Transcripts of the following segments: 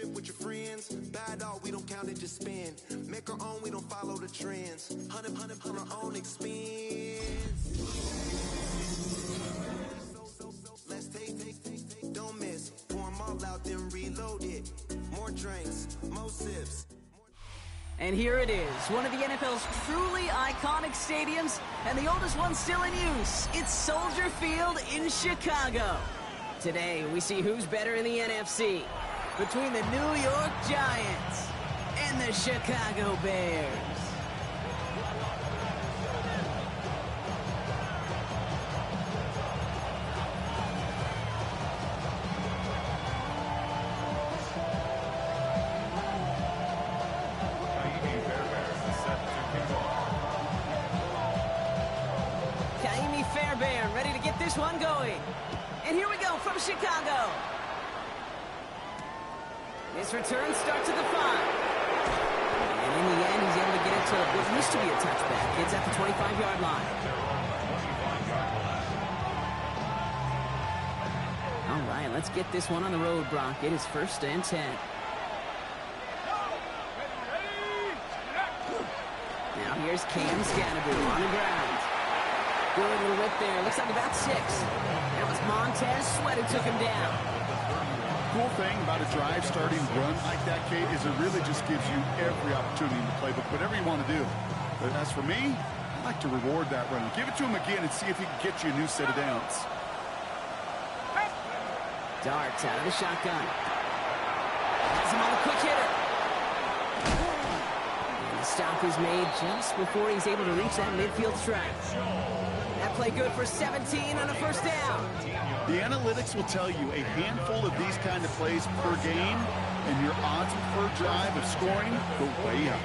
trip with your friends. Bad dog, we don't count it, just spend. Make our own, we don't follow the trends. Hunt our own expense. Let's take, don't miss. Pour 'em all out, then reload it. More drinks, more sips. And here it is, one of the NFL's truly iconic stadiums, and the oldest one still in use. It's Soldier Field in Chicago. Today, we see who's better in the NFC, between the New York Giants and the Chicago Bears. Ready to get this one going. And here we go from Chicago. This return starts at the 5. And in the end, he's able to get it to what used to be a touchback. It's at the 25-yard line. All right, let's get this one on the road, Brock. It is 1st and 10. Now here's Cam Scannaboo on the ground. Good little whip there. Looks like about 6. That was Montez Sweat who took him down. Cool thing about a drive starting run like that, Kate, is it really just gives you every opportunity in the playbook, whatever you want to do. But as for me, I like to reward that run. Give it to him again and see if he can get you a new set of downs. Darts out of the shotgun. Has him on the quick hitter. And the stop is made just before he's able to reach that midfield strike. That play good for 17 on a 1st down. The analytics will tell you a handful of these kind of plays per game, and your odds per drive of scoring go way up.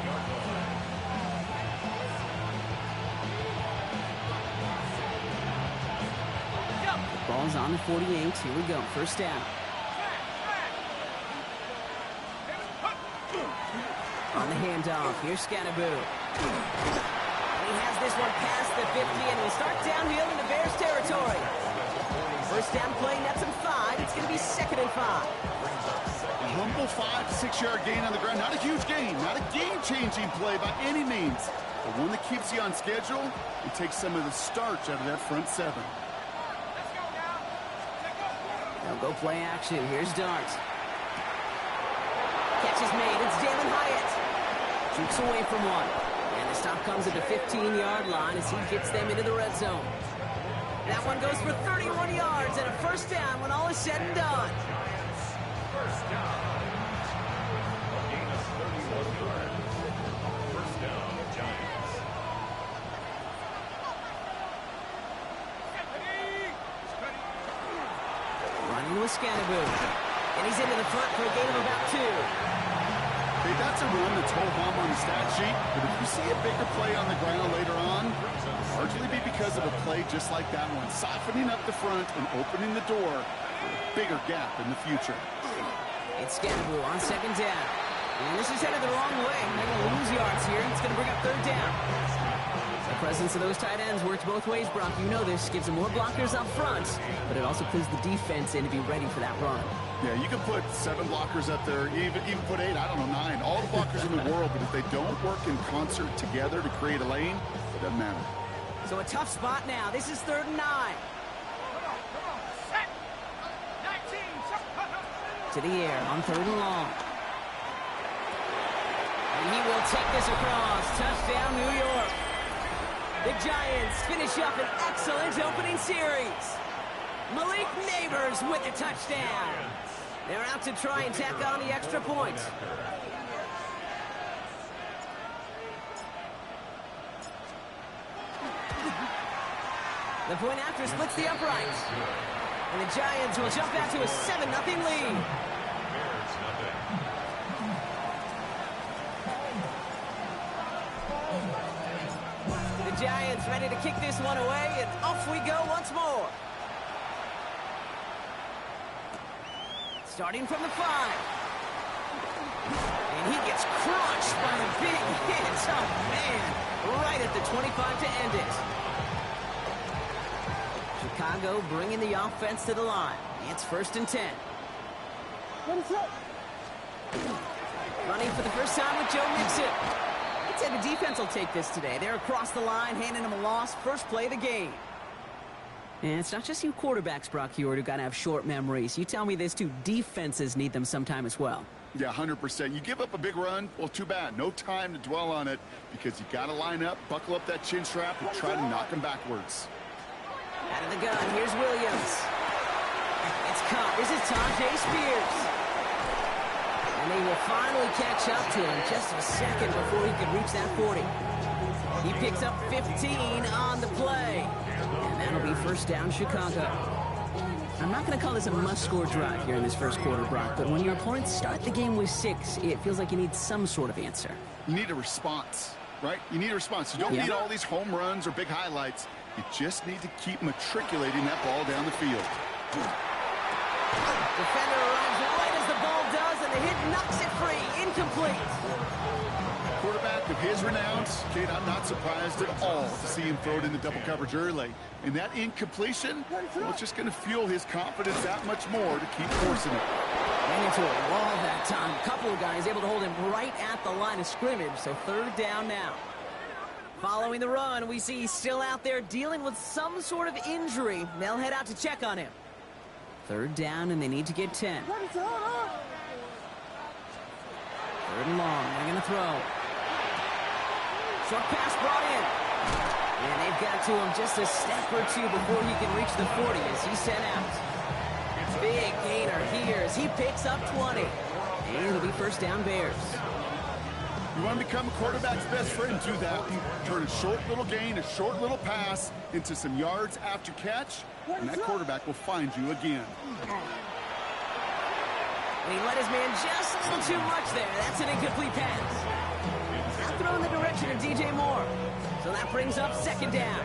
The ball's on the 48. Here we go. 1st down. On the handoff, here's Scannaboo. He has this one past the 50 and will start downhill into Bears territory. 1st down play, nets him 5. It's going to be 2nd and 5. A humble 5 to 6 yard gain on the ground. Not a huge gain, not a game-changing play by any means, but one that keeps you on schedule and takes some of the starch out of that front 7. Now go play action. Here's Darts. Catch is made. It's Jalen Hyatt. Shoots away from one. And the stop comes at the 15-yard line as he gets them into the red zone. That one goes for 31 yards and a 1st down when all is said and done. 1st down. A gain of 31 yards. 1st down, Giants. Running with Scannaboo. And he's into the front for a gain of about 2. Hey, that's a run that's hold home on the stat sheet, but if you see a bigger play on the ground later on, it'll largely be because of a play just like that one, softening up the front and opening the door for a bigger gap in the future. It's Scannaboo on 2nd down. And this is headed the wrong way. They're going to lose yards here. It's going to bring up 3rd down. The presence of those tight ends works both ways, Brock. You know this. Gives them more blockers up front, but it also puts the defense in to be ready for that run. Yeah, you can put 7 blockers up there, even put 8, I don't know, 9. All the blockers in the world, but if they don't work in concert together to create a lane, it doesn't matter. So a tough spot now. This is 3rd and 9. Set. 19. To the air on 3rd and long. And he will take this across. Touchdown, New York. The Giants finish up an excellent opening series. Malik Neighbors with the touchdown. They're out to try and tack on the extra point. The point after splits the uprights. And the Giants will jump out to a 7-0 lead. The Giants ready to kick this one away, and off we go once more. Starting from the 5. And he gets crushed by a big hit. Oh, man. Right at the 25 to end it. Chicago bringing the offense to the line. It's 1st and 10. punting for the first time with Joe Mixon. I'd say the defense will take this today. They're across the line, handing them a loss. First play of the game. And it's not just you quarterbacks, Brock Hewitt, who got to have short memories. You tell me this too. Defenses need them sometime as well. Yeah, 100%. You give up a big run, well, too bad. No time to dwell on it because you got to line up, buckle up that chin strap, and try to knock him backwards. Out of the gun, here's Williams. It's caught. This is Tajay Spears. And they will finally catch up to him just a second before he could reach that 40. He picks up 15 on the play. And that'll be first down, Chicago. I'm not going to call this a must-score drive here in this first quarter, Brock, but when your opponents start the game with 6, it feels like you need some sort of answer. You need a response, right? You need a response. You don't need all these home runs or big highlights. You just need to keep matriculating that ball down the field. Defender arrives right as the ball does, and the hit knocks it free. Incomplete. Quarterback of his renowns, Kate, I'm not surprised at all to see him throw it into double coverage early. And that incompletion, well, it's just going to fuel his confidence that much more to keep forcing it. Ran into a wall that time. A couple of guys able to hold him right at the line of scrimmage, so third down now. Following the run, we see he's still out there dealing with some sort of injury. They'll head out to check on him. Third down, and they need to get 10. Third and long. They're going to throw. Short pass brought in. And they've got to him just a step or two before he can reach the 40 as he's sent out. Big gainer here as he picks up 20. And it'll be first down Bears. You want to become a quarterback's best friend, do that. Turn a short little gain, a short little pass into some yards after catch, and that quarterback will find you again. And he let his man just a little too much there. That's an incomplete pass. Now throw in the direction of DJ Moore. So that brings up second down.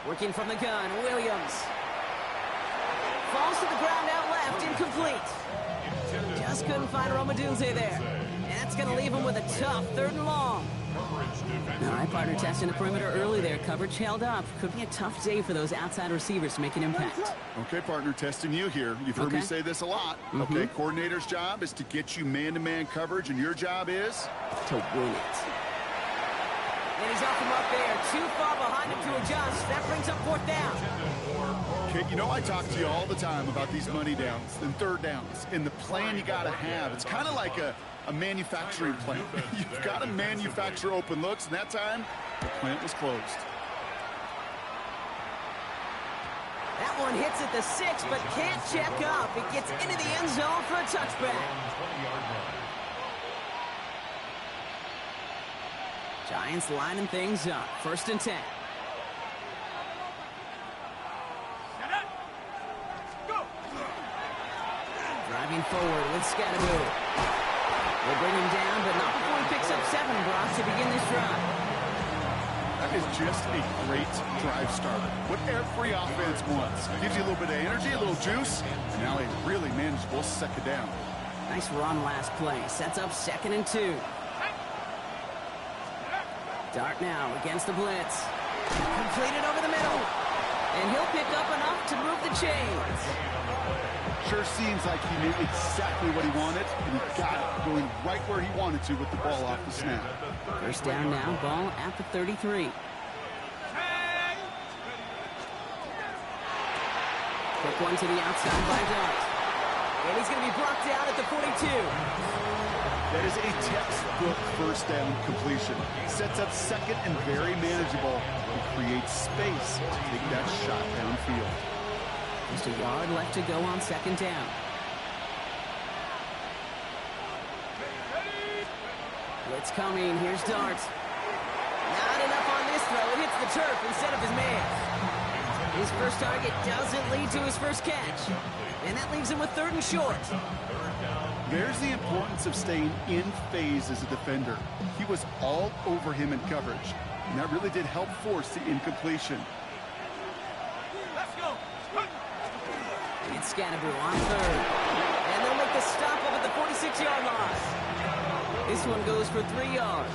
Working from the gun, Williams. Falls to the ground out left, incomplete. Just couldn't find Romadunze there. And that's going to leave him with a tough third and long. All right, partner, testing the perimeter early there. Coverage held up. Could be a tough day for those outside receivers to make an impact. Okay, partner, testing you here. You've heard me say this a lot. Okay, coordinator's job is to get you man-to-man coverage, and your job is to win it. And he's off him up there. Too far behind him to adjust. That brings up fourth down. Okay, you know I talk to you all the time about these money downs and third downs and the plan you got to have. It's kind of like a manufacturing plant. You've got to manufacture open looks, and that time, the plant was closed. That one hits at the 6, but can't check up. It gets into the end zone for a touchback. Giants lining things up. First and 10. Driving forward with Scatteroo. They'll bring him down, but not before he picks up 7, Brock, to begin this drive. That is just a great drive starter. What every offense wants. Gives you a little bit of energy, a little juice, and now a really manageable second down. Nice run last play. Sets up second and 2. Dart now against the blitz. Completed over the middle. And he'll pick up enough to move the chains. Sure seems like he knew exactly what he wanted, and he got it going right where he wanted to with the ball off the snap. First down now, ball at the 33. Quick one to the outside by Dart. And he's going to be brought down at the 42. That is a textbook first down completion. Sets up second and very manageable and creates space to take that shot downfield. Just a yard left to go on second down. Blitz coming. Here's Dart. Not enough on this throw. It hits the turf instead of his man. His first target doesn't lead to his first catch. And that leaves him with third and short. There's the importance of staying in phase as a defender. He was all over him in coverage, and that really did help force the incompletion. It's Scatteroo on third. And they'll make the stop up at the 46-yard line. This one goes for 3 yards.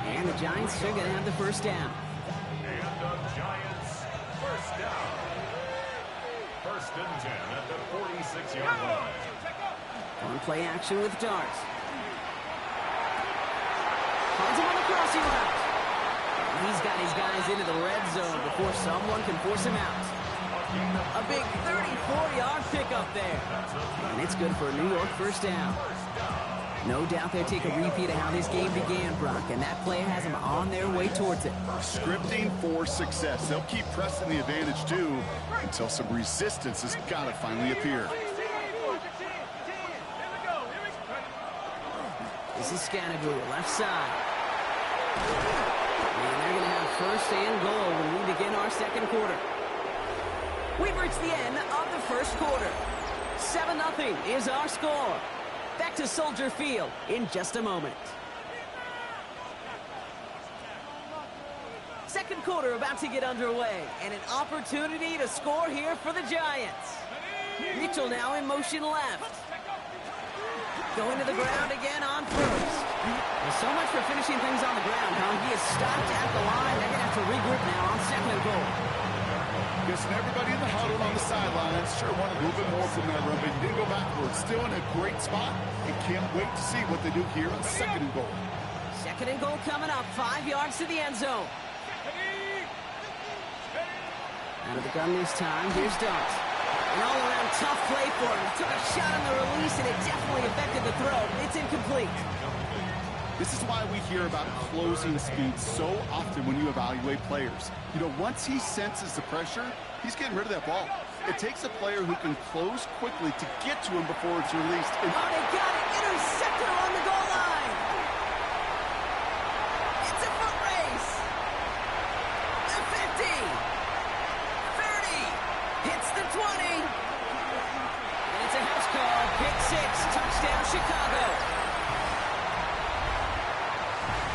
And the Giants are going to have the first down. And the Giants first down. First and 10 at the 46-yard line. On play action with Dart. Finds him on the crossing route. He's got his guys into the red zone before someone can force him out. A big 34-yard pickup there. And it's good for a New York first down. No doubt they'll take a repeat of how this game began, Brock, and that play has them on their way towards it. Scripting for success. They'll keep pressing the advantage, too, until some resistance has got to finally appear. This is Scannagoo, left side. And they're going to have first and goal when we begin our second quarter. We've reached the end of the first quarter. 7-0 is our score. Back to Soldier Field in just a moment. Second quarter about to get underway, and an opportunity to score here for the Giants. Mitchell now in motion left. Going to the ground again on first. Well, so much for finishing things on the ground, huh? He is stopped at the line. They're going to have to regroup now on second and goal. Guessing everybody in the huddle on the sidelines sure wanted a little bit more from that run, but he didn't go backwards. Still in a great spot, and can't wait to see what they do here on second and goal. Second and goal coming up, 5 yards to the end zone. Out of the gun this time, here's Dart. An all-around tough play for him. Took a shot on the release, and it definitely affected the throw. It's incomplete. This is why we hear about closing speed so often when you evaluate players. You know, once he senses the pressure, he's getting rid of that ball. It takes a player who can close quickly to get to him before it's released. Oh, they got it. Interceptor on the goal line. It's a foot race. The 50. 30. Hits the 20. And it's a house call. Pick six. Touchdown, Chicago.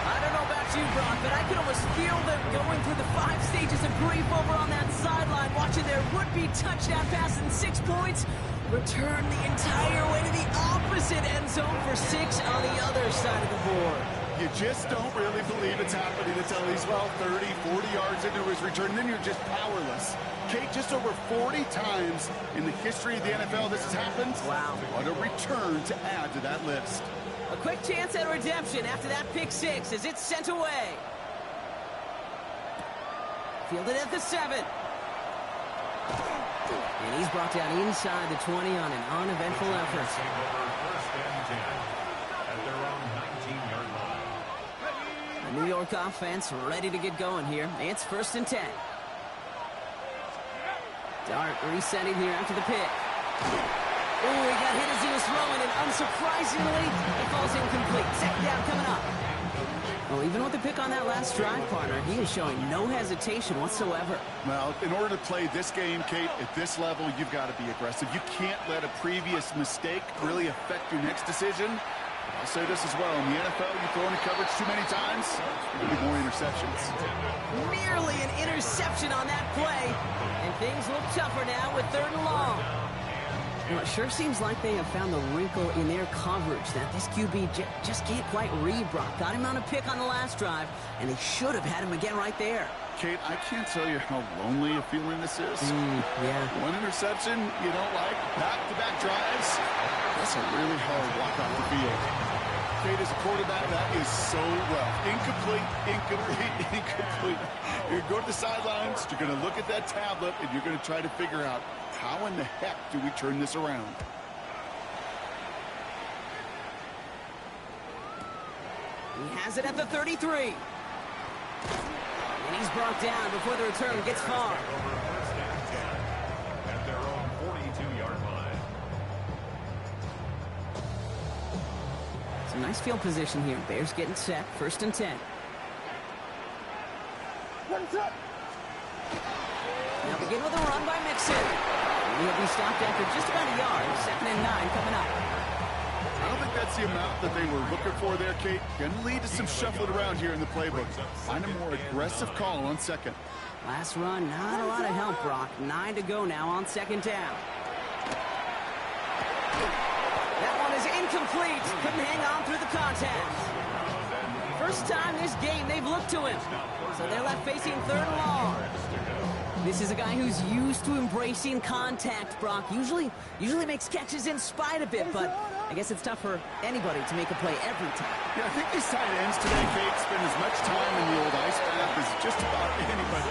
I don't know about you, Brock, but I can almost feel them going through the 5 stages of grief over on that sideline, watching their would-be touchdown pass in 6 points return the entire way to the opposite end zone for 6 on the other side of the board. You just don't really believe it's happening until he's, well, 30, 40 yards into his return, and then you're just powerless. Kate, just over 40 times in the history of the NFL this has happened. Wow. What a return to add to that list. A quick chance at redemption after that pick six as it's sent away. Fielded at the 7. And he's brought down inside the 20 on an uneventful effort. First and 10 at their own 19-yard line. The New York offense ready to get going here. It's first and 10. Dart resetting here after the pick. Ooh, he got hit as he was throwing, and unsurprisingly, it falls incomplete. Second down coming up. Well, even with the pick on that last drive, partner, he is showing no hesitation whatsoever. Well, in order to play this game, Kate, at this level, you've got to be aggressive. You can't let a previous mistake really affect your next decision. I'll say this as well. In the NFL, you throw into coverage too many times, there'll be more interceptions. Nearly an interception on that play, and things look tougher now with 3rd and long. Well, it sure seems like they have found the wrinkle in their coverage that this QB just can't quite read, Brock. Got him on a pick on the last drive, and they should have had him again right there. Kate, I can't tell you how lonely a feeling this is. Yeah. One interception you don't like, back-to-back drives. That's a really hard walk off the field. Kate, as a quarterback, that is so rough. Incomplete, incomplete, incomplete. You're going to go to the sidelines, you're going to look at that tablet, and you're going to try to figure out how in the heck do we turn this around? He has it at the 33. And he's brought down before the return gets far. At their own 42-yard line. Some nice field position here. Bears getting set. First and 10. Now begin with a run by Mixon. He'll be stopped after just about a yard. 2nd and 9 coming up. I don't think that's the amount that they were looking for there, Kate. Going to lead to some shuffling around here in the playbook. Find a more aggressive call on second. Last run, not a lot of help, Brock. 9 to go now on 2nd down. That one is incomplete. Couldn't hang on through the contact. First time this game they've looked to him. So they're left facing 3rd and long. This is a guy who's used to embracing contact, Brock. Usually makes catches in spite of it, but I guess it's tough for anybody to make a play every time. Yeah, I think these tight ends today, Kate, spend as much time in the old ice bath as just about anybody.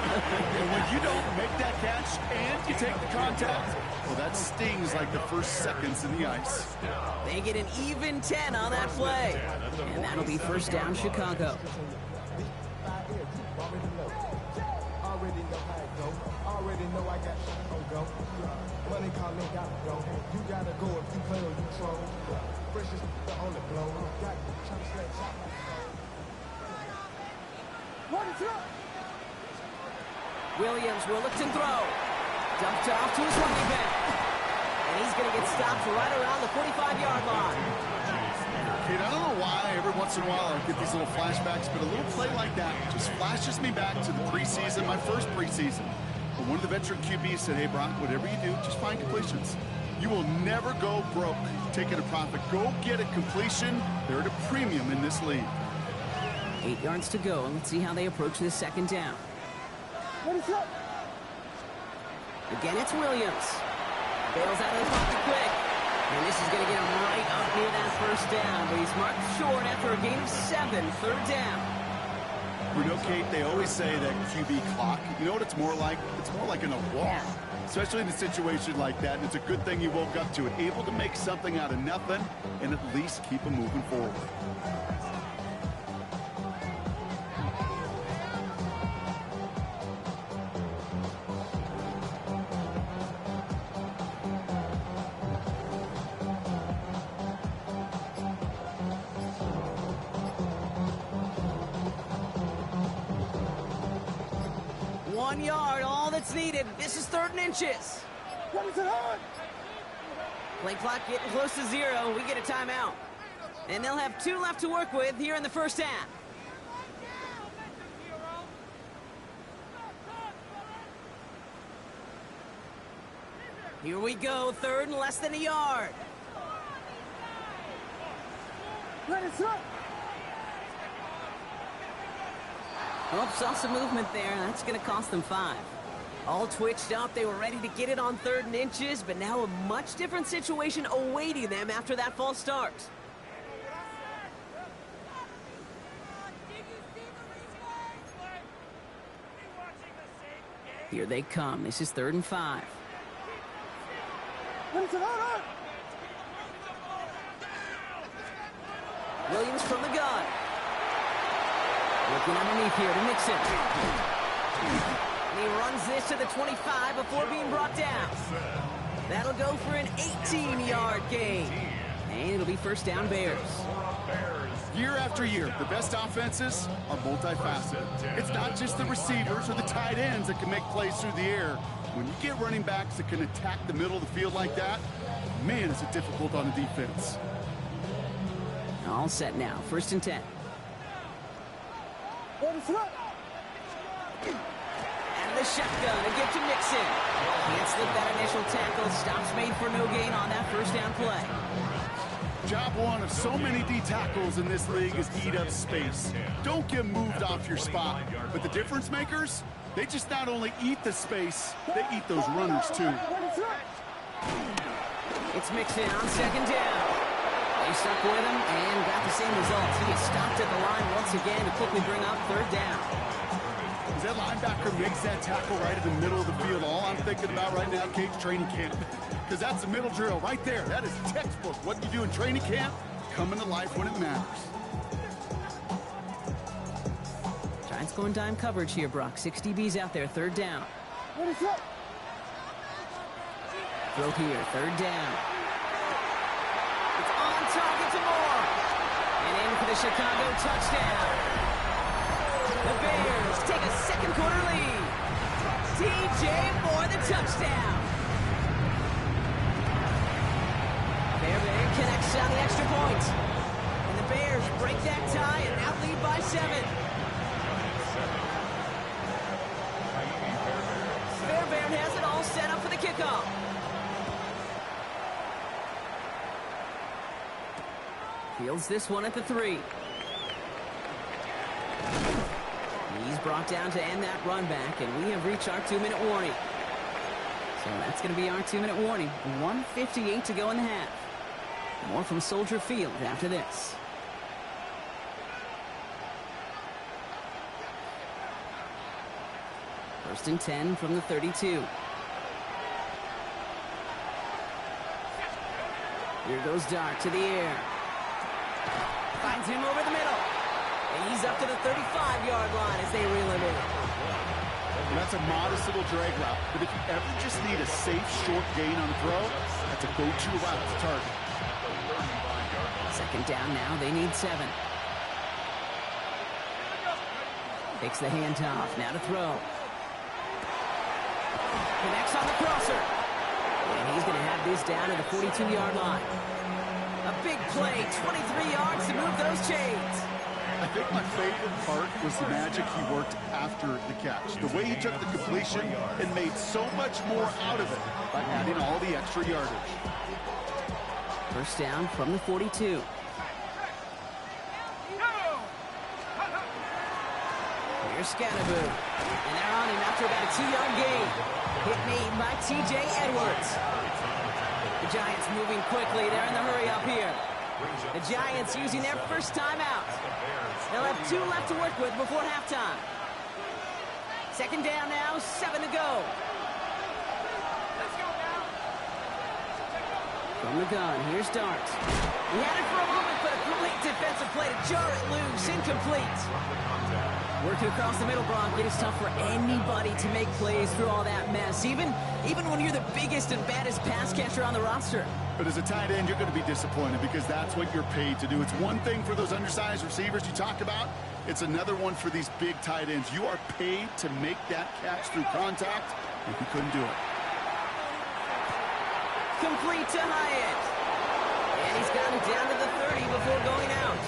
And when you don't make that catch and you take the contact, well, that stings like the first seconds in the ice. They get an even 10 on that play. And that'll be first down, Chicago. Already know how it go. Already know I got to go. Money calling, gotta go. You gotta go if you play or you troll. Precious on the glow. Got chop slap, chop like Williams will look to throw. Dumped off to his running back. And he's going to get stopped right around the 45-yard line. Kate, I don't know why every once in a while I get these little flashbacks, but a little play like that just flashes me back to the preseason, my first preseason. But one of the veteran QBs said, hey, Brock, whatever you do, just find completions. You will never go broke taking a profit. Go get a completion. They're at a premium in this league. 8 yards to go, and let's see how they approach this second down. Again, it's Williams. Bails out of the pocket quick. And this is going to get him right up near that first down, but he's marked short after a gain of 7, third down. You know, Kate, they always say that QB clock, you know what it's more like? It's more like an alarm, especially in a situation like that. And it's a good thing you woke up to it, able to make something out of nothing and at least keep them moving forward. Yard, all that's needed. This is 3rd and inches. Play clock getting close to 0. We get a timeout. And they'll have 2 left to work with here in the first half. Here we go, 3rd and less than a yard. Oh, saw some movement there. That's going to cost them 5. All twitched up. They were ready to get it on 3rd and inches, but now a much different situation awaiting them after that false start. Here they come. This is 3rd and 5. Williams from the gun. Looking underneath here to Mixon. And he runs this to the 25 before being brought down. That'll go for an 18-yard gain. And it'll be first down, Bears. Year after year, the best offenses are multifaceted. It's not just the receivers or the tight ends that can make plays through the air. When you get running backs that can attack the middle of the field like that, man, is it difficult on the defense. All set now. 1st and 10. And the shotgun to get to Mixon. Can't slip that initial tackle. Stops made for no gain on that first down play. Job one of so many D tackles in this league is eat up space. Don't get moved off your spot. But the difference makers, they just not only eat the space, they eat those runners too. It's Mixon on 2nd down. They stuck with him and got the same results. He is stopped at the line once again to quickly bring up 3rd down. As that linebacker makes that tackle right in the middle of the field, all I'm thinking about right now, Kate's training camp. Because that's the middle drill right there. That is textbook. What you do in training camp, coming to life when it matters. Giants going dime coverage here, Brock. 6 DBs out there, 3rd down. Throw here, 3rd down. It's on target to Moore. And in for the Chicago touchdown. The Bears take a 2nd quarter lead. DJ Moore, the touchdown. Bear connects on the extra point. And the Bears break that tie and now lead by 7. Fairbairn has it all set up for the kickoff. Fields this one at the 3. He's brought down to end that run back, and we have reached our 2-minute warning. So that's going to be our 2-minute warning. 1:58 to go in the half. More from Soldier Field after this. First and 10 from the 32. Here goes Dart to the air. Finds him over the middle. And he's up to the 35-yard line as they reel him in. That's a modest little drag route, but if you ever just need a safe, short gain on the throw, that's a go-to route to target. Second down now, they need 7. Takes the handoff, now to throw. Connects on the crosser. And he's going to have this down to the 42-yard line. A big play, 23 yards to move those chains. I think my favorite part was the magic he worked after the catch. The way he took the completion and made so much more out of it by adding all the extra yardage. First down from the 42. Here's Scatterboo. And they're on him after about a 2-yard gain. Hit made by T.J. Edwards. The Giants moving quickly. They're in the hurry up here. The Giants using their first timeout. They'll have 2 left to work with before halftime. Second down now, 7 to go. From the gun, here's Dart. He had it for a moment, but a great defensive play to jar it loose. Incomplete. Working across the middle, Bronk, it is tough for anybody to make plays through all that mess, even when you're the biggest and baddest pass catcher on the roster. But as a tight end, you're going to be disappointed because that's what you're paid to do. It's one thing for those undersized receivers you talked about. It's another one for these big tight ends. You are paid to make that catch through contact, and you couldn't do it. Complete to Hyatt. And he's got it down to the 30 before going out.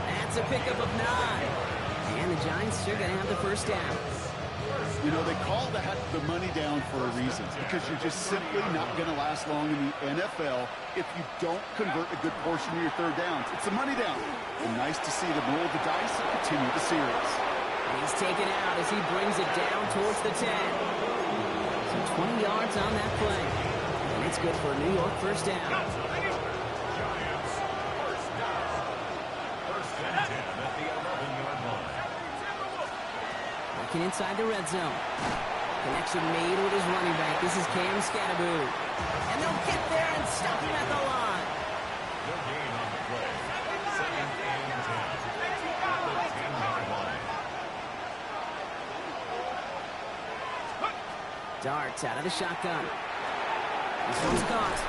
That's a pickup of 9. And the Giants are going to have the first down. You know, they call that the money down for a reason, because you're just simply not going to last long in the NFL if you don't convert a good portion of your third downs. It's the money down. And nice to see them roll the dice and continue the series. And he's taken out as he brings it down towards the 10. So 20 yards on that play. And it's good for a New York first down. Giants, first down. First and 10 at the 11-yard line. Working inside the red zone. Connection made with his running back. This is Cam Scatterboo. And they'll get there and stop him at the line. No gain on the play. Second and 10 at the 10-yard line. Darts out of the shotgun. This one's caught.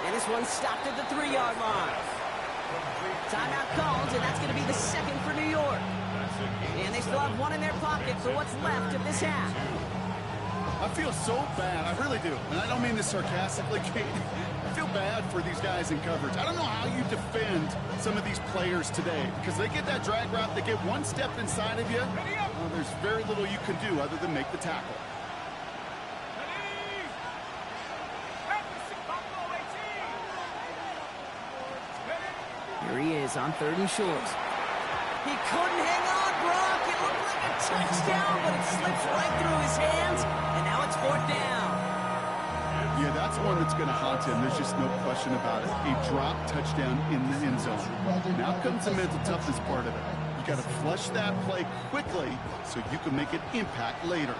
And this one's stopped at the 3-yard line. Timeout called, and that's going to be the second for New York. And they still have 1 in their pocket for what's left of this half. I feel so bad. I really do. And I don't mean this sarcastically, Kate. I feel bad for these guys in coverage. I don't know how you defend some of these players today, because they get that drag route, they get one step inside of you. There's very little you can do other than make the tackle. Here he is on 3rd and short. He couldn't hang on, Brock. It looked like a touchdown, but it slips right through his hands, and now it's 4th down. Yeah, that's one that's going to haunt him. There's just no question about it. A drop touchdown in the end zone. Now comes the mental toughness part of it. You got to flush that play quickly so you can make an impact later.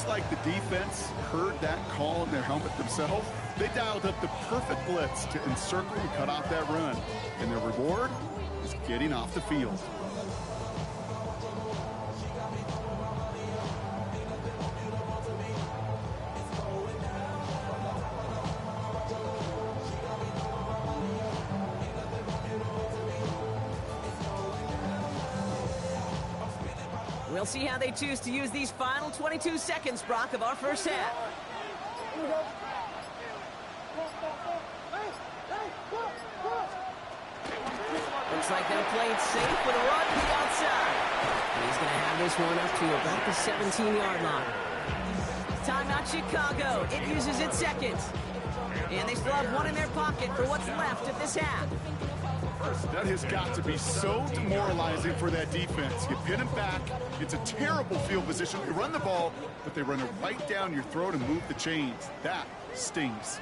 Like the defense heard that call in their helmet themselves. They dialed up the perfect blitz to encircle and cut off that run. And their reward is getting off the field. We'll see how they choose to use these final 22 seconds, Brock, of our first half. Looks like they'll play it safe with a run to the outside. And he's going to have this one up to about the 17-yard line. Timeout Chicago. It uses its second. And they still have one in their pocket for what's left of this half. That has got to be so demoralizing for that defense. You pin them back. It's a terrible field position. You run the ball, but they run it right down your throat and move the chains. That stings.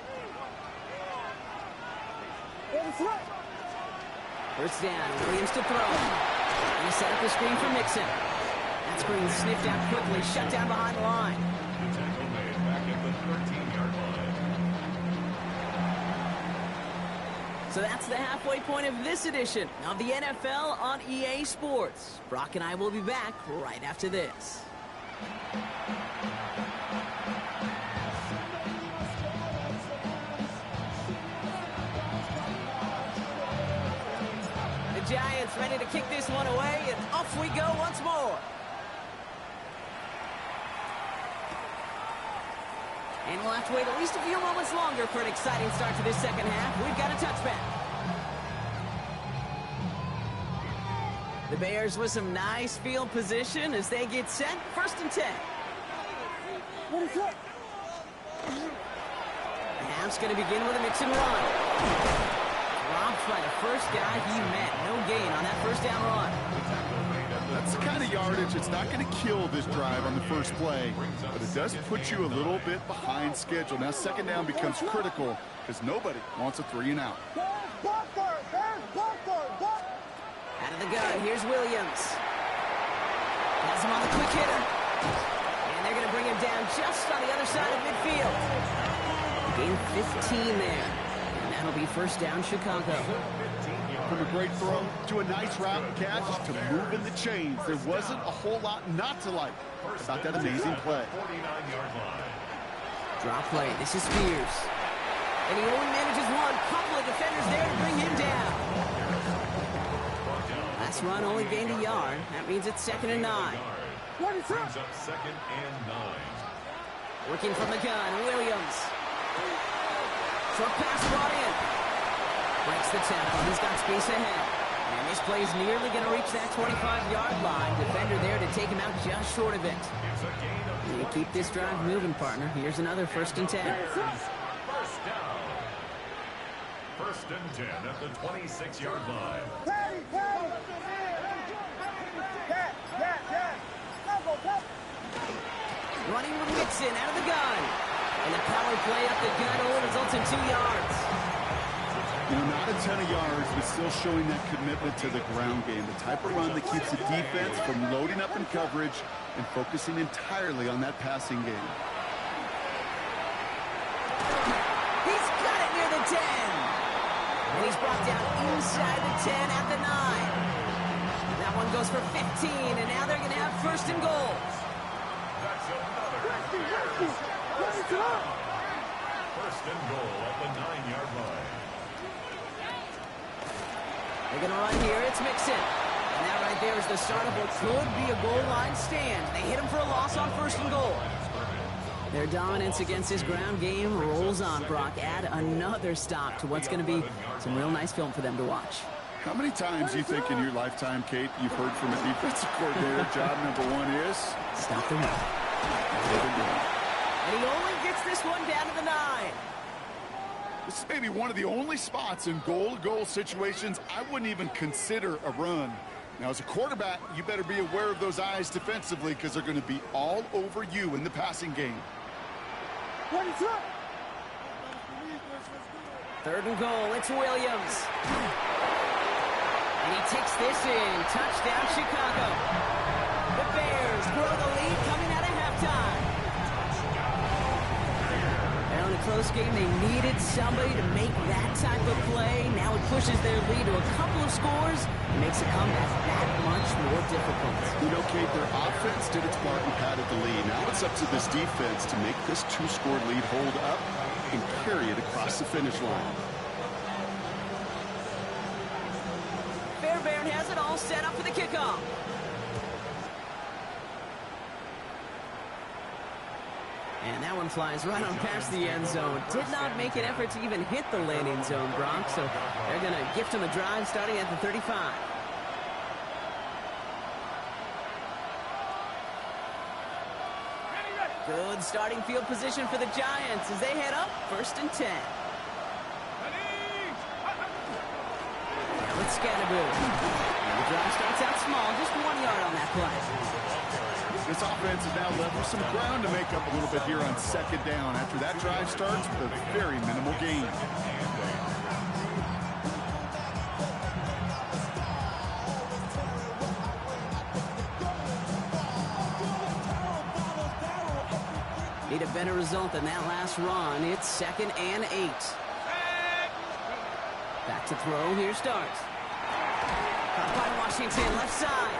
First down, Williams to throw. And he set up the screen for Mixon. That screen sniffed out quickly, shut down behind the line. The tackle made back at the 13-yard line. So that's the halfway point of this edition of the NFL on EA Sports. Brock and I will be back right after this. The Giants ready to kick this one away, and off we go once more. And we'll have to wait at least a few moments longer for an exciting start to this second half. We've got a touchback. The Bears with some nice field position as they get set. First and 10. The half's going to begin with a mix and run. Dropped by the first guy he met. No gain on that first down run. That's the kind of yardage. It's not going to kill this drive on the first play, but it does put you a little bit behind schedule. Now second down becomes critical because nobody wants a 3-and-out. Out of the gun, here's Williams. Has him on the quick hitter. And they're going to bring him down just on the other side of midfield. Gain 15 there. And that'll be first down Chicago. From a great throw to a nice route and catch to moving the chains. There wasn't a whole lot not to like about that amazing play. 49-yard line. Drop play. This is Spears. And he only manages one. Couple of defenders there to bring him down. Last run only gained a yard. That means it's second and 9. Brings up second and 9. Working from the gun, Williams. Short pass brought in. Breaks the tackle. He's got space ahead. And this play's nearly going to reach that 25-yard line. Defender there to take him out just short of it. You keep this drive moving, partner. Here's another first and 10. First down. First and 10 at the 26-yard line. Running with Mixon out of the gun. And the power play up the gut only results in 2 yards. You know, not a ton of yards, but still showing that commitment to the ground game. The type of run that keeps the defense from loading up in coverage and focusing entirely on that passing game. He's got it near the 10. And he's brought down inside the 10 at the 9. That one goes for 15, and now they're going to have first and goal. That's another. First and goal at the 9-yard line. They're going to run here. It's Mixon. And that right there is the start of what could be a goal line stand. They hit him for a loss on first and goal. Their dominance against this ground game rolls on, Brock. Add another stop to what's going to be some real nice film for them to watch. How many times do you think in your lifetime, Kate, you've heard from a defensive coordinator, job number 1 is? Stop the run. And he only gets this one down to the 9. This is maybe one of the only spots in goal-to-goal situations I wouldn't even consider a run. Now, as a quarterback, you better be aware of those eyes defensively because they're going to be all over you in the passing game. Third and goal, it's Williams. And he takes this in. Touchdown, Chicago. The Bears grow the lead coming out of halftime. Now in a close game, they needed somebody to make that type of play. Now it pushes their lead to a couple of scores and makes a comeback that much more difficult. You know, Kate, their offense did its part and padded the lead. Now it's up to this defense to make this 2-score lead hold up and carry it across the finish line. Fairbairn has it all set up for the kickoff. And that one flies right on past the end zone. Did not make an effort to even hit the landing zone, Brock. So they're going to gift him a drive starting at the 35. Good starting field position for the Giants as they head up 1st and 10. Now it's Scatterboo. And the drive starts out small, just 1 yard on that play. This offense has now left with some ground to make up a little bit here on 2nd down after that drive starts with a very minimal gain. Need a better result than that last run. It's 2nd and 8. Back to throw. Here starts. Caught by Washington, left side.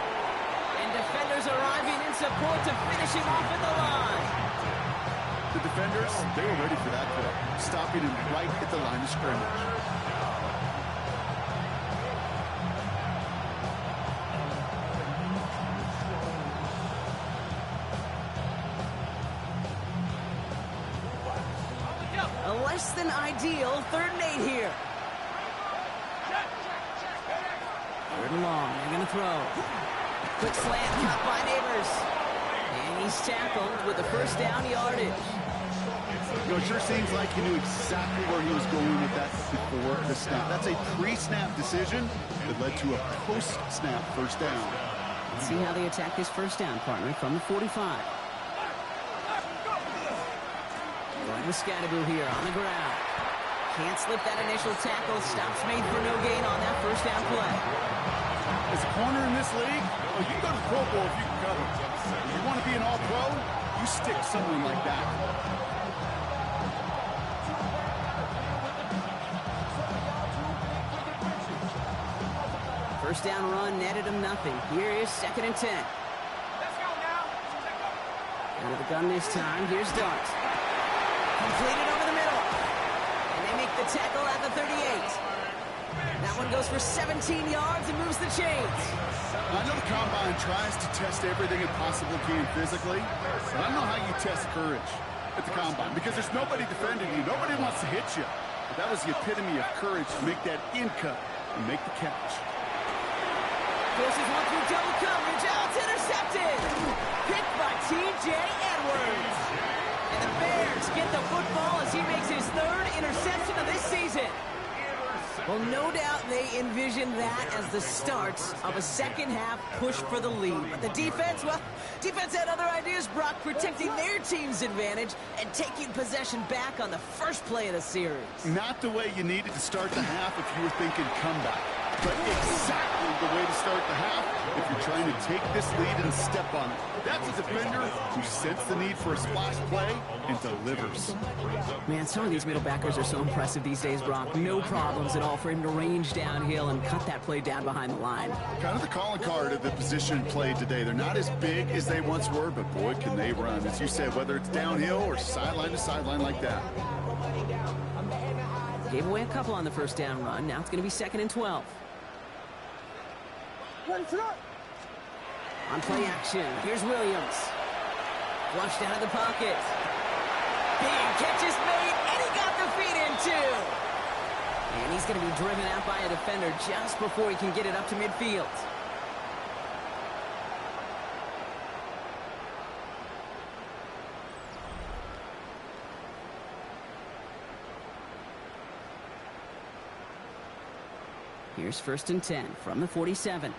And defenders arriving in support to finish him off at the line. The defenders, they were ready for that play, stopping him right at the line of scrimmage. A less than ideal 3rd and 8 here. 3rd and long. They're going to throw. Quick slant caught by Neighbors. And he's tackled with the 1st down yardage. You know, it sure seems like he knew exactly where he was going with that before the snap. That's a pre-snap decision that led to a post-snap 1st down. Let's see how they attack this 1st down, partner, from the 45. Going with Scatterboo here on the ground. Can't slip that initial tackle. Stops made for no gain on that 1st down play. As a corner in this league, oh, you can go to the Pro Bowl if you can cover. If you want to be an all-pro, you stick someone like that. First down run netted him nothing. Here is 2nd and 10. Let's go now. Out of the gun this time. Here's Dart. Completed over the middle. And they make the tackle at the 38. That one goes for 17 yards and moves the chains. I know the Combine tries to test everything it possibly can physically, but I don't know how you test courage at the Combine because there's nobody defending you. Nobody wants to hit you. But that was the epitome of courage to make that in cut and make the catch. Forces one through double coverage. Oh, it's intercepted. Picked by T.J. Edwards. And the Bears get the football as he makes his 3rd interception of this season. Well, no doubt they envisioned that as the start of a 2nd half push for the lead. But the defense, well, defense had other ideas, Brock, protecting their team's advantage and taking possession back on the 1st play of the series. Not the way you needed to start the half if you were thinking comeback, but exactly the way to start the half if you're trying to take this lead and step on it. That's a defender who sensed the need for a splash play and delivers. Man, some of these middle backers are so impressive these days, Brock. No problems at all for him to range downhill and cut that play down behind the line. Kind of the calling card of the position played today. They're not as big as they once were, but boy, can they run. As you said, whether it's downhill or sideline to sideline like that. Gave away a couple on the 1st down run. Now it's going to be 2nd and 12. On play action, here's Williams. Flushed out of the pocket. Big catch is made, and he got the feet in too. And he's going to be driven out by a defender just before he can get it up to midfield. Here's 1st and 10 from the 47.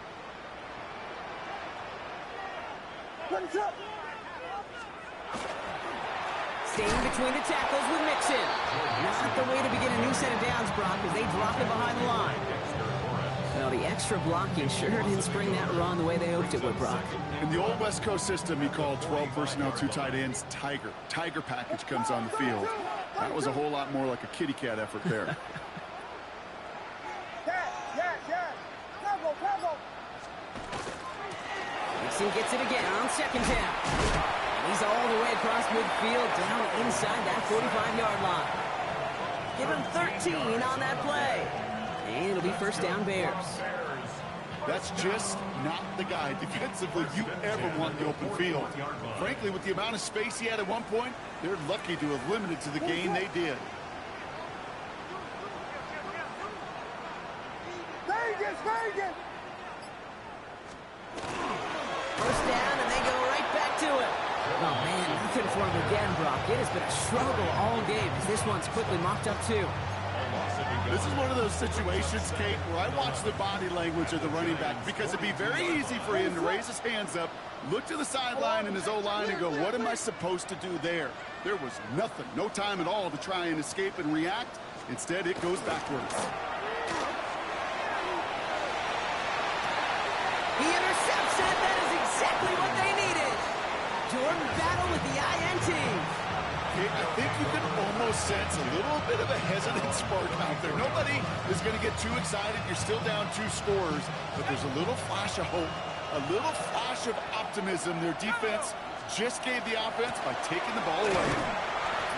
Staying between the tackles with Mixon. Not the way to begin a new set of downs, Brock, as they drop it behind the line. Well, the extra blocking sure didn't spring that run the way they hoped it would, Brock. In the old West Coast system, you called 12 personnel, 2 tight ends, Tiger. Tiger package comes on the field. That was a whole lot more like a kitty cat effort there. Mixon gets it again on 2nd down. And he's all the way across midfield, down inside that 45-yard line. Give him 13 on that play. And it'll be 1st down Bears. That's just not the guy defensively you ever want in the open field. Frankly, with the amount of space he had at one point, they're lucky to have limited to the gain they did. Vegas! First down, and they go right back to it. Oh, man, nothing for him again, Brock. It has been a struggle all game as this one's quickly mocked up, too. This is one of those situations, Kate, where I watch the body language of the running back because it'd be very easy for him to raise his hands up, look to the sideline and his O-line and go, what am I supposed to do there? There was nothing, no time at all to try and escape and react. Instead, it goes backwards. He intercepts it. That is exactly what they needed. Jordan Battle with the INT. I think you can almost sense a little bit of a hesitant spark out there. Nobody is going to get too excited. You're still down 2 scores, but there's a little flash of hope, a little flash of optimism. Their defense just gave the offense by taking the ball away.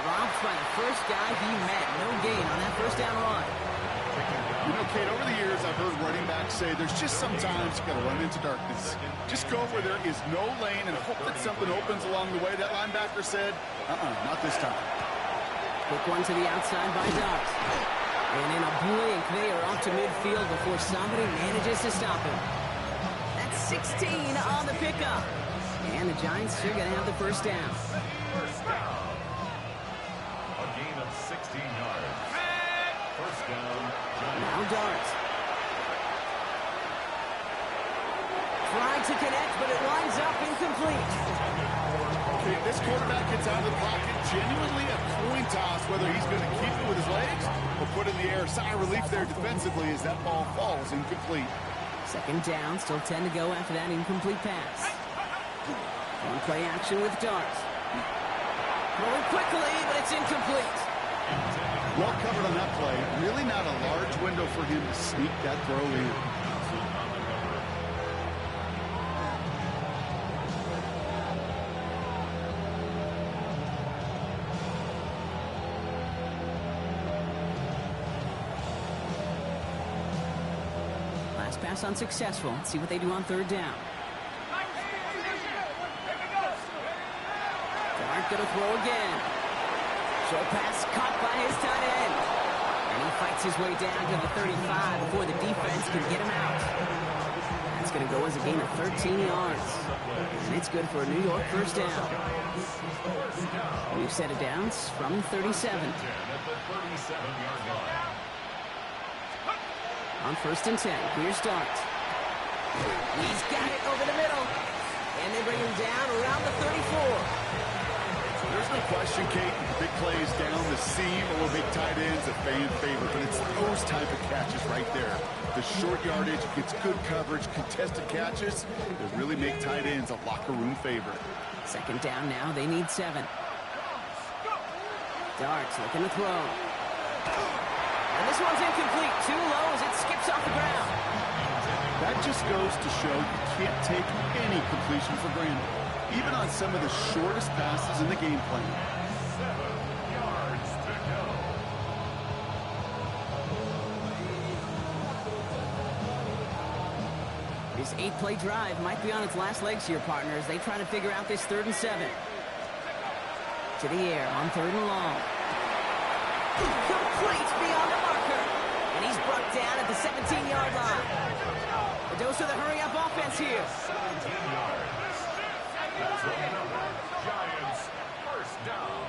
Dropped by the first guy he met. No gain on that first down run. You know, Kate, over the years, I've heard running backs say there's just sometimes you got to run into darkness. Just go where there is no lane and hope that something opens along the way. That linebacker said, not this time. Quick one to the outside by Dart. And in a blink, they are off to midfield before somebody manages to stop him. That's 16 on the pickup. And the Giants are going to have the first down. First down. A gain of 16 yards. First down. Now Dart. Trying to connect, but it lines up incomplete. Okay, this quarterback gets out of the pocket, genuinely a coin toss, whether he's going to keep it with his legs or put it in the air. Sigh of relief there defensively as that ball falls incomplete. Second down, still 10 to go after that incomplete pass. One play action with Dart. Throwing quickly, but it's incomplete. Well covered on that play. Really not a large window for him to sneak that throw in. Last pass unsuccessful. Let's see what they do on third down. Dart gonna throw again. Short pass caught by his tight end. And he fights his way down to the 35 before the defense can get him out. That's going to go as a gain of 13 yards. And it's good for a New York first down. New set of downs from 37. On first and 10, here's Dart. He's got it over the middle. And they bring him down around the 34. There's no question, Kate, big plays down the seam or big tight ends a fan favorite, but it's those type of catches right there. The short yardage, gets good coverage, contested catches that really make tight ends a locker room favorite. Second down now, they need 7. Dart's looking to throw. And this one's incomplete. Too low as it skips off the ground. That just goes to show you can't take any completion for granted, even on some of the shortest passes in the game plan. 7 yards to go. This 8-play drive might be on its last legs here, partners. They try to figure out this 3rd and 7. To the air on 3rd and long. Complete beyond the marker. And he's brought down at the 17-yard line. The dose of the hurry-up offense here. 17 yards. That's a number. Giants first down.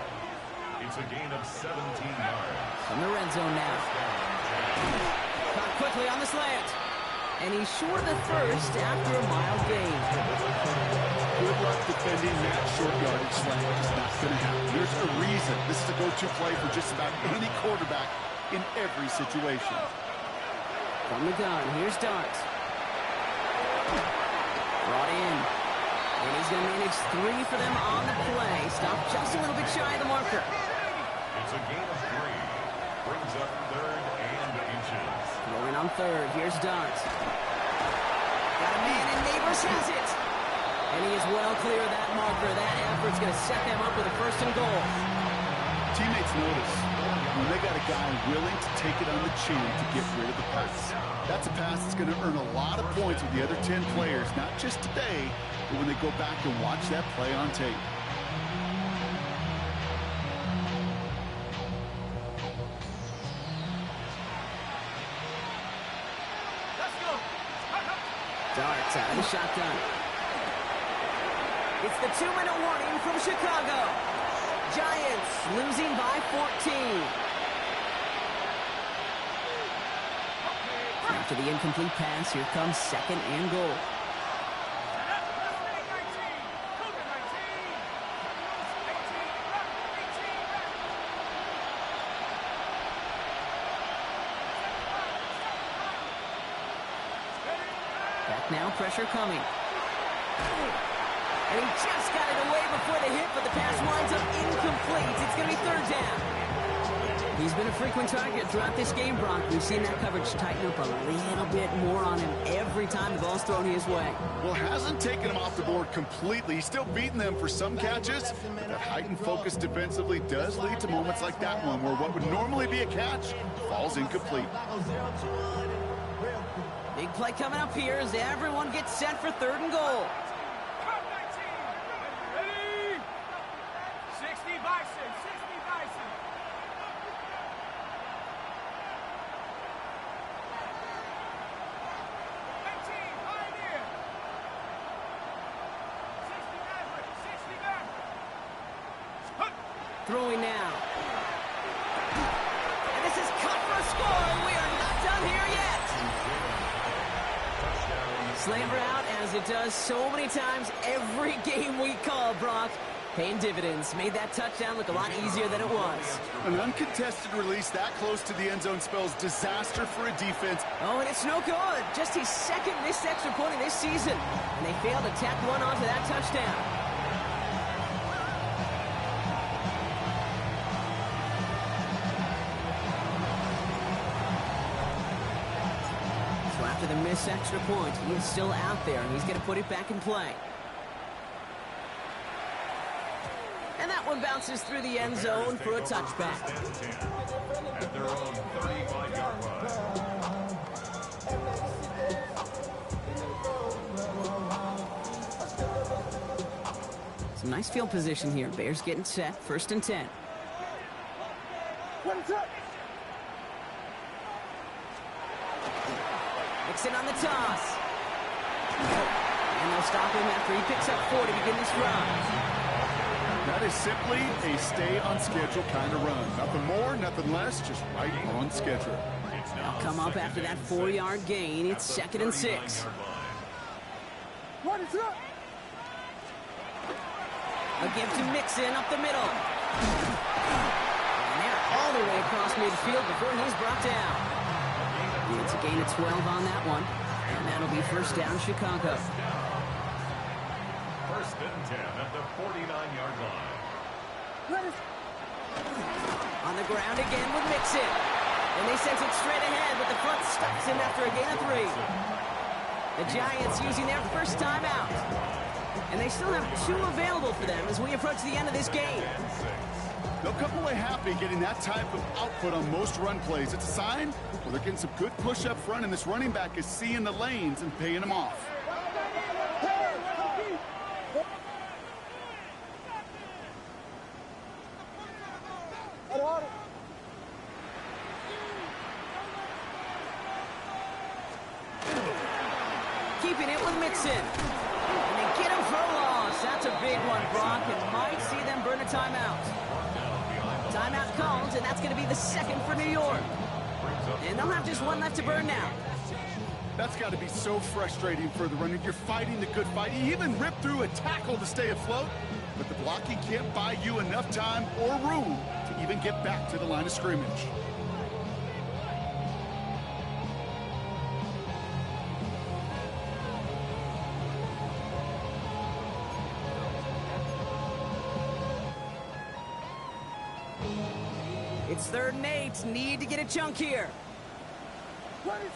It's a gain of 17 yards. From the red zone now. Caught quickly on the slant. And he's short of the first after a mild gain. Good luck defending that short yardage slant. It's not going to happen. There's a reason this is a go-to play for just about any quarterback in every situation. From the gun, here's Dart. Brought in. And he's going to manage 3 for them on the play. Stopped just a little bit shy of the marker. It's a gain of 3. Brings up 3rd and inches. Rolling on 3rd, here's Dart. Got a man, and Neighbors has it. And he is well clear of that marker. That effort's going to set them up with a 1st and goal. Teammates notice. when they got a guy willing to take it on the chin to get rid of the pass. That's a pass that's going to earn a lot of points with the other 10 players, not just today, but when they go back and watch that play on tape. Darts out of the shotgun. It's the 2-minute warning from Chicago. Giants losing by 14. After the incomplete pass, here comes 2nd and goal. Back now, pressure coming. And he just got it away before the hit, but the pass winds up incomplete. It's going to be 3rd down. He's been a frequent target throughout this game, Brock. We've seen that coverage tighten up a little bit more on him every time the ball's thrown his way. Well, hasn't taken him off the board completely. He's still beating them for some catches. But that heightened focus defensively does lead to moments like that one, where what would normally be a catch falls incomplete. Big play coming up here as everyone gets set for 3rd and goal. 60 Bison, 60 Bison. Pioneer. 60 Throwing now. And this is cut for a score, and we are not done here yet. Slammer out, as it does so many times every game we call, Brock. Paying dividends. Made that touchdown look a lot easier than it was. An uncontested release that close to the end zone spells disaster for a defense. Oh, and it's no good. Just his 2nd missed extra point of this season. And they failed to tack one onto that touchdown. So after the missed extra point, he's still out there, and he's going to put it back in play. And that one bounces through the end zone for a touchback. At their own 35-yard line. Some nice field position here. Bears getting set. 1st and 10. Mixon on the toss. And they'll stop him after he picks up 4 to begin this drive. That is simply a stay-on-schedule kind of run. Nothing more, nothing less, just right on schedule. They'll come up after that 4-yard gain. It's 2nd and 6. What is up? A give to Mixon up the middle. And they're all the way across midfield before he's brought down. It's a gain of 12 on that one. And that'll be 1st down, Chicago. 1st and 10 at the 49-yard line. On the ground again with Mixon. And they sent it straight ahead, but the front stops him after a gain of 3. The Giants using their 1st time out. And they still have 2 available for them as we approach the end of this game. They'll come away happy getting that type of output on most run plays. It's a sign where they're getting some good push up front, and this running back is seeing the lanes and paying them off. Keeping it with Mixon. And they get him for a loss. That's a big one, Brock, and might see them burn a timeout. Timeout called, and that's going to be the 2nd for New York. And they'll have just 1 left to burn now. That's got to be so frustrating for the runner. You're fighting the good fight. You even rip through a tackle to stay afloat, but the blocking can't buy you enough time or room to even get back to the line of scrimmage. It's 3rd and 8. Need to get a chunk here. Looking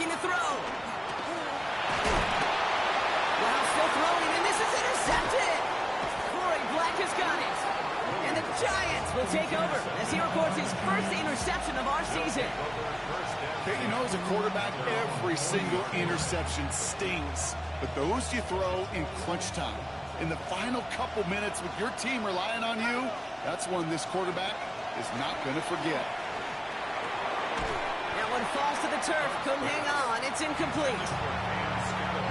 to throw. Wow, still throwing, and this is intercepted. Corey Black has got it. And the Giants will take over as he records his first interception of our season. Okay, you know, as a quarterback, every single interception stings. But those you throw in crunch time, in the final couple minutes with your team relying on you, that's one this quarterback is not going to forget. That one falls to the turf. Couldn't hang on. It's incomplete.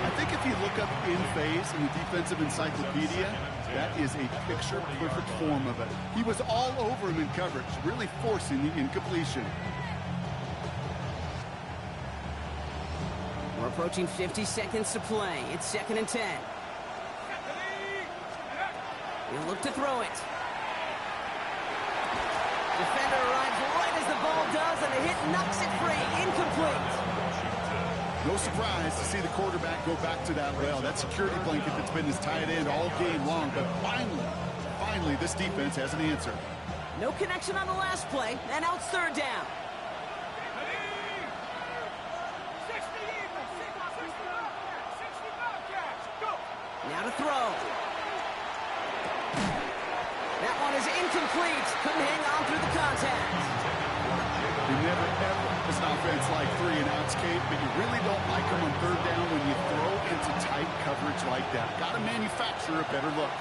I think if you look up in phase in the defensive encyclopedia, that is a picture-perfect form of it. He was all over him in coverage, really forcing the incompletion. We're approaching 50 seconds to play. It's 2nd and 10. He'll look to throw it. Defender arrives right as the ball does, and the hit knocks it free. Incomplete. No surprise to see the quarterback go back to that well. That security blanket that's been his tight end all game long. But finally, this defense has an answer. No connection on the last play, and now it's 3rd down. Now to throw. That one is incomplete. Couldn't hang on through the contact. You never, ever, as an offense like 3-and-outs, Kate, but you really don't like them on 3rd down when you throw into tight coverage like that. Got to manufacture a better look.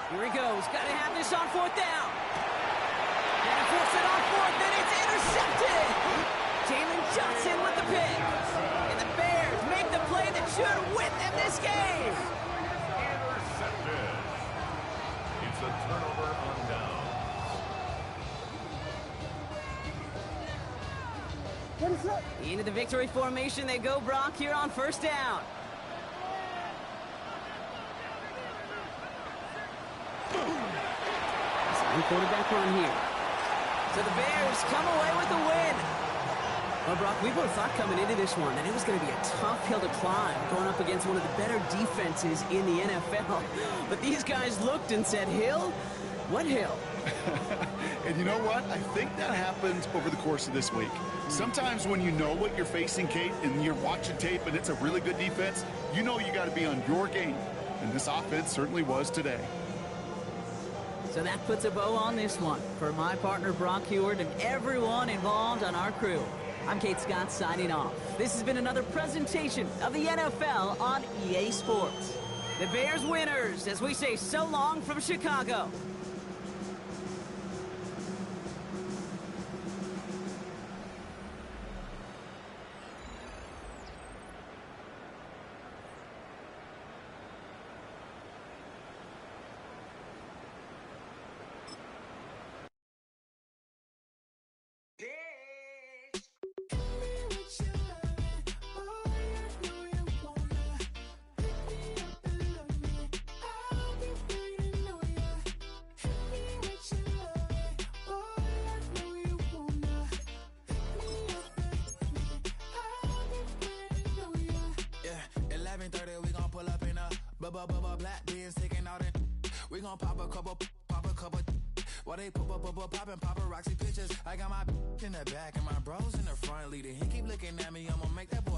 Here he goes. Got to have this on 4th down. And force it on 4th, and it's intercepted. Jalen Johnson with the pick. And the Bears make the play that should win them this game. Intercepted. It's a turnover on down. Into the victory formation they go, Brock, here on 1st down. Second quarterback run here. So the Bears come away with the win. Well, Brock, we both thought coming into this one that it was going to be a tough hill to climb, going up against one of the better defenses in the NFL. But these guys looked and said, hill? What hill? And you know what? I think that happened over the course of this week. Sometimes when you know what you're facing, Kate, and you're watching tape and it's a really good defense, you know you got to be on your game. And this offense certainly was today. So that puts a bow on this one. For my partner, Brock Heward, and everyone involved on our crew, I'm Kate Scott signing off. This has been another presentation of the NFL on EA Sports. The Bears winners, as we say so long from Chicago. Black beans taking out it. We gon' pop a couple. While they poppin' paparazzi pictures. I got my in the back and my bros in the front leader. He keep looking at me, I'ma make that boy.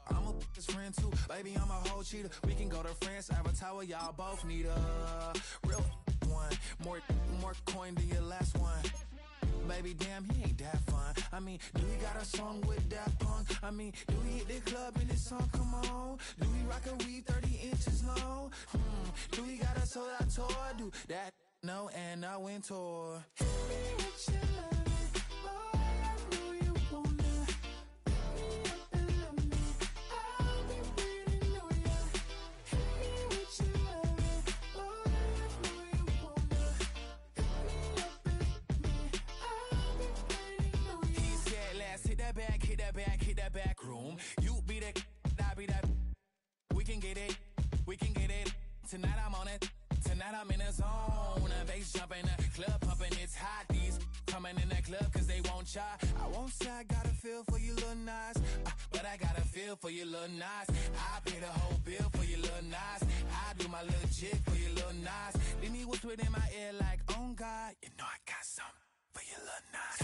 I'm a his friend too, baby, I'm a whole cheater. We can go to France, Avatar, y'all both need a real one. More coin than your last one. Baby, damn, he ain't that fun. I mean, do he got a song with that punk? I mean, do he hit the club in this song? Come on. Do he rock a weave 30 inches long? Do he got a sold out tour? Do that? No, and I went tour. Hit that back room. You be that, I be that. We can get it. Tonight I'm on it. Tonight I'm in a zone. A bass jumping, a club pumping, it's hot. These coming in that club cause they won't try. I won't say I got a feel for you little nice, but I got a feel for you little nice. I pay the whole bill for you little nice. I do my little jig for you little nice. Then he whisper in my ear like, oh God, you know I got something for you little nice.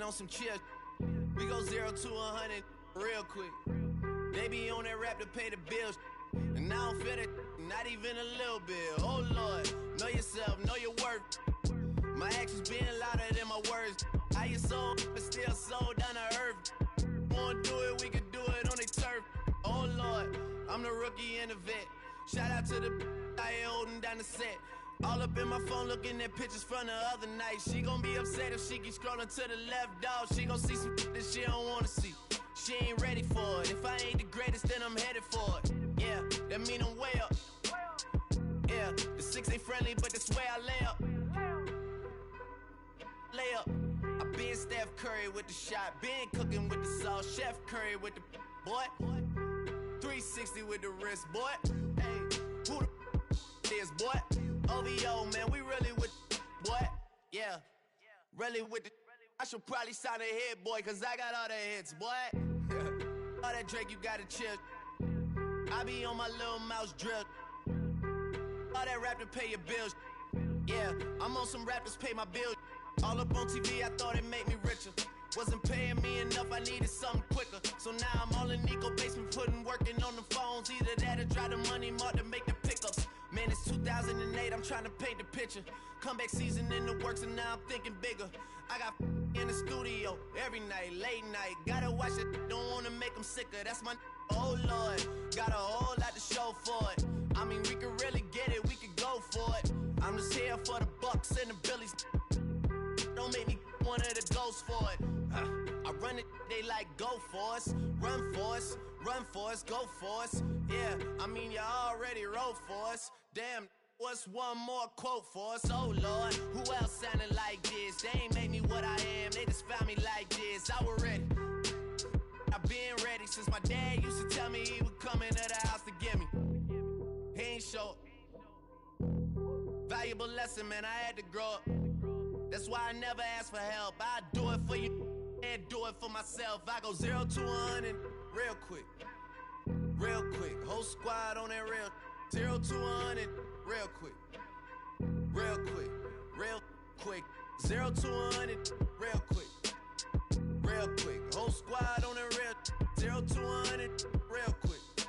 on some chill. We go 0 to 100 real quick. They be on that rap to pay the bills. And I don't feel it, not even a little bit. Oh Lord, know yourself, know your worth. My actions being louder than my words. How you sold, but still sold down to earth. Wanna do it, we can do it on the turf. Oh Lord, I'm the rookie and the vet. Shout out to the I ain't holding down the set. All up in my phone looking at pictures from the other night. She gon' be upset if she keeps scrolling to the left, dog. She gon' see some that she don't wanna see. She ain't ready for it. If I ain't the greatest, then I'm headed for it. Yeah, that mean I'm way up. Yeah, the 6 ain't friendly, but that's where I lay up. Lay up. I been Steph Curry with the shot. Been cooking with the sauce. Chef Curry with the boy. 360 with the wrist, boy. Hey, who the is, boy? OVO, man, we really with boy. Yeah, really with the. I should probably sign a hit, boy, cause I got all the hits, boy. All that Drake, you gotta chill. I be on my little mouse drill. All that rap to pay your bills. Yeah, I'm on some rappers pay my bills. All up on TV, I thought it made me richer. Wasn't paying me enough, I needed something quicker. So now I'm all in Nico basement, working on the phones. Either that or try the money mark to make the pickups. Man, it's 2008, I'm trying to paint the picture. Comeback season in the works and now I'm thinking bigger. I got in the studio every night, late night. Gotta watch it, don't wanna make them sicker. That's my oh Lord, got a whole lot to show for it. I mean, we could really get it, we could go for it. I'm just here for the Bucks and the Billies. Don't make me one of the ghosts for it. I run it, they like go for us, run for us, run for us, go for us. Yeah, I mean you already wrote for us. Damn, what's one more quote for us? Oh Lord, who else sounded like this? They ain't made me what I am, they just found me like this. I was ready, I've been ready since my dad used to tell me he would come into the house to get me. He ain't show. Valuable lesson, man, I had to grow up. That's why I never ask for help. I do it for you and do it for myself. I go 0 to 100 real quick. Real quick. Whole squad on that real. 0 to 100 real quick. Real quick. Real quick. 0 to 100 real quick. Real quick. Whole squad on that real. 0 to 100 real quick.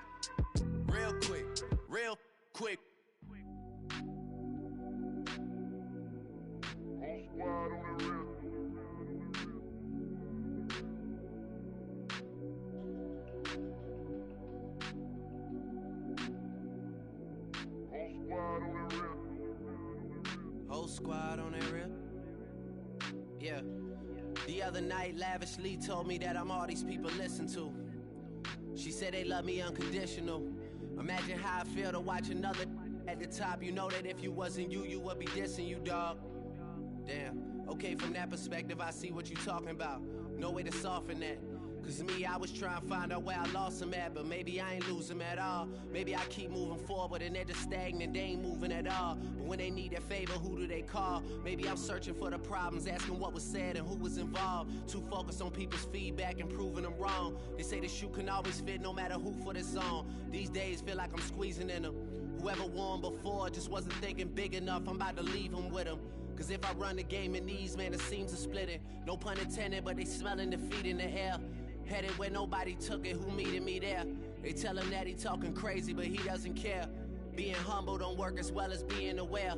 Real quick. Real quick. Whole squad on that real. Yeah. The other night, Lavishly told me that I'm all these people listen to. She said they love me unconditional. Imagine how I feel to watch another at the top. You know that if you wasn't you, you would be dissing you, dog. Damn. Okay, from that perspective, I see what you talking about. No way to soften that. Cause me, I was trying to find out where I lost them at, but maybe I ain't lose them at all. Maybe I keep moving forward and they're just stagnant, they ain't moving at all. But when they need a favor, who do they call? Maybe I'm searching for the problems, asking what was said and who was involved. Too focused on people's feedback and proving them wrong. They say the shoe can always fit no matter who for the song. These days feel like I'm squeezing in them. Whoever won before just wasn't thinking big enough, I'm about to leave them with them. Cause if I run the game in these, man, the seams are splitting. No pun intended, but they smelling defeat in the air. Headed where nobody took it, who meeted me there? They tell him that he talking crazy, but he doesn't care. Being humble don't work as well as being aware.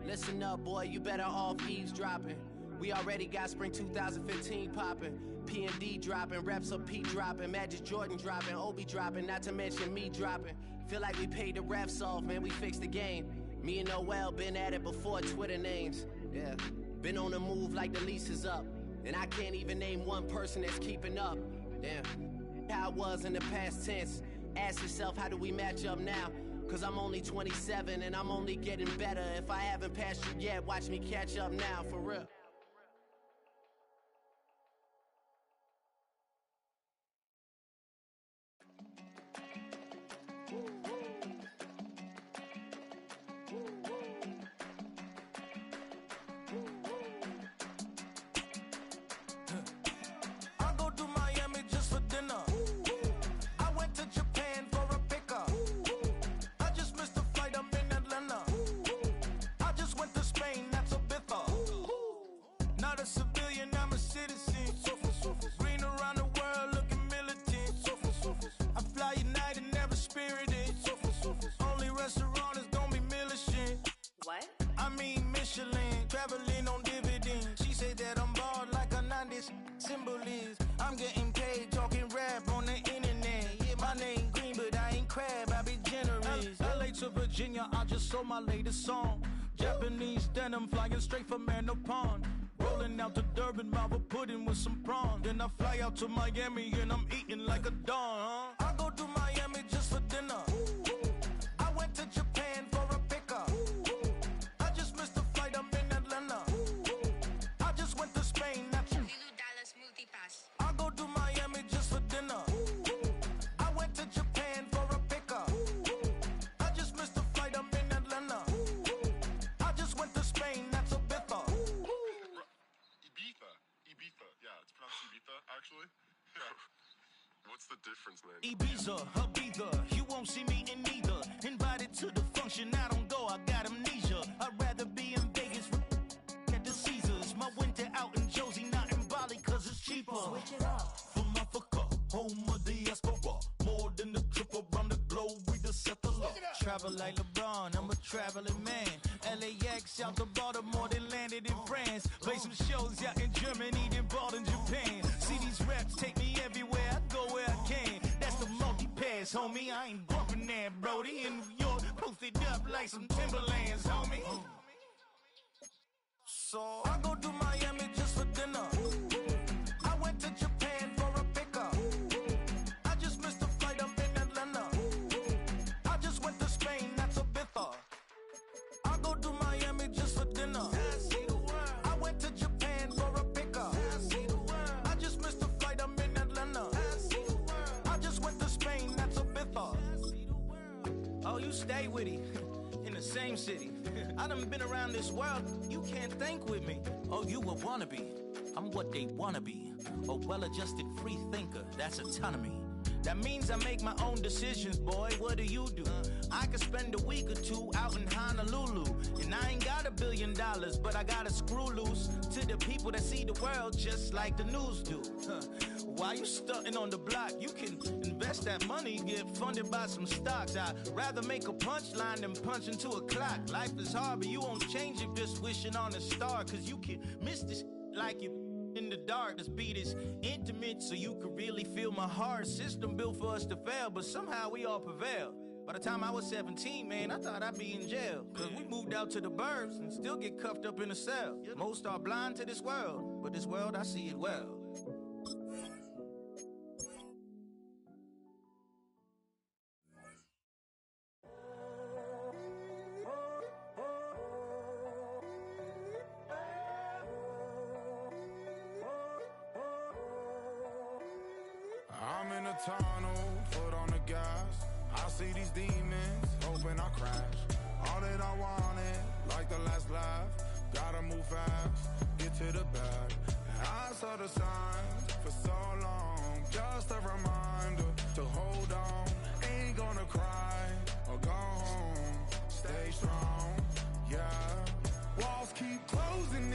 Listen up, boy, you better off eavesdropping. We already got spring 2015 popping. P&D dropping, reps up P dropping, Magic Jordan dropping, Obi dropping, not to mention me dropping. Feel like we paid the refs off, man, we fixed the game. Me and Noel been at it before Twitter names. Yeah, been on the move like the lease is up. And I can't even name one person that's keeping up. Damn, how I was in the past tense. Ask yourself, how do we match up now? Cause I'm only 27 and I'm only getting better. If I haven't passed you yet, watch me catch up now, for real. I'm getting paid, talking rap on the internet. Yeah, my name green, but I ain't crab, I be generous. LA to Virginia, I just sold my latest song. Japanese denim, flying straight from Manapon. Rolling out to Durban, Malva pudding with some prawns. Then I fly out to Miami and I'm eating like a don. I go to Miami just for dinner. I went to Japan for a pickup. I just missed the flight, I'm in Atlanta. I just went to Spain, that's I go to Miami just for dinner. I went to Japan for a pickup. I just missed the flight, I'm in Atlanta. I just went to Spain, that's a bitha. Ibiza. Yeah, it's pronounced Ibiza, actually. What's the difference, man? Ibiza, Ibiza, you won't see me in neither. Invited to the function, I don't go, I got amnesia. I'd rather be in Vegas at the Caesars. My winter out in Josie, not in Bali, cause it's cheaper. Switch it up. From Africa, home of the diaspora. More than a trip around the globe, we the settler. Travel like LeBron, I'm a traveling man. LAX out to Baltimore, then landed in France. Play some shows out in Germany, then bought in Japan. See these raps take me everywhere, I go where I can. That's the multi-pass, homie, I ain't bumping that, Brody. In New York, posted up like some Timberlands, homie. So I go to Miami just for dinner. I went to Japan for a pickup. I just missed the flight, I'm in Atlanta. I just went to Spain, that's a bitha. I go to Miami just for dinner. I went to Japan for a pickup. I just missed the flight, I'm in Atlanta. I just went to Spain, that's a bitha. Oh, you stay with it. In the same city. I done been around this world, you can't think with me. Oh, you a wannabe, I'm what they wanna be. A well-adjusted free thinker, that's autonomy. That means I make my own decisions, boy, what do you do? I could spend a week or two out in Honolulu. And I ain't got $1 billion, but I got a screw loose to the people that see the world just like the news do. Why you stunting on the block? You can invest that money, get funded by some stocks. I'd rather make a punchline than punch into a clock. Life is hard, but you won't change it just wishing on a star. Cause you can miss this like you in the dark. This beat is intimate, so you can really feel my heart. System built for us to fail, but somehow we all prevail. By the time I was 17, man, I thought I'd be in jail. Cause we moved out to the burbs and still get cuffed up in a cell. Most are blind to this world, but this world, I see it well. I'm in a tunnel, foot on the gas. I see these demons, hoping I crash. All that I wanted, like the last laugh. Gotta move fast, get to the bag. I saw the signs for so long. Just a reminder to hold on. Ain't gonna cry or go home. Stay strong, yeah. Walls keep closing